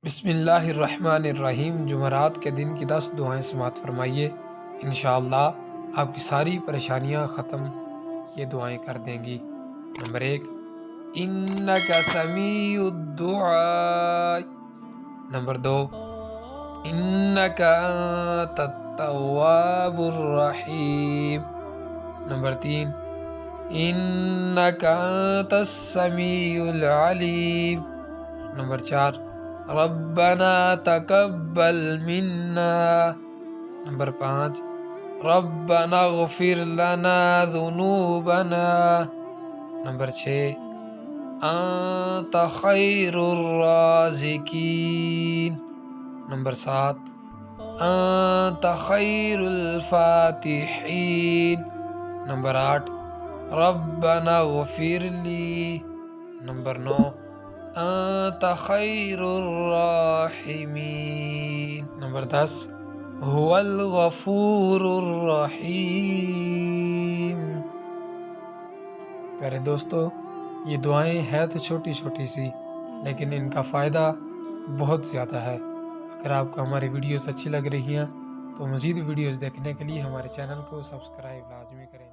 بسم اللہ الرحمن الرحیم۔ جمعرات کے دن کی 10 دعائیں سماعت فرمائیے، انشاءاللہ آپ کی ساری پریشانیاں ختم یہ دعائیں کر دیں گی۔ نمبر 1، انک سمیع الدعاء۔ نمبر 2، انک انت التواب الرحیم۔ نمبر 3، انک انت السمیع العلیم۔ نمبر 4، ربنا تقبل منا۔ نمبر 5، ربنا اغفر لنا ذنوبنا۔ نمبر 6، انت خیر الرازقین۔ نمبر 7، انت خیر الفاتحین۔ نمبر 8، ربنا اغفر لی۔ نمبر 9، انت خیر الراحمین۔ نمبر 10، هو الغفور الرحیم۔ پیارے دوستو، یہ دعائیں ہیں تو چھوٹی چھوٹی سی، لیکن ان کا فائدہ بہت زیادہ ہے۔ اگر آپ کو ہماری ویڈیوز اچھی لگ رہی ہیں تو مزید ویڈیوز دیکھنے کے لیے ہمارے چینل کو سبسکرائب لازمی کریں۔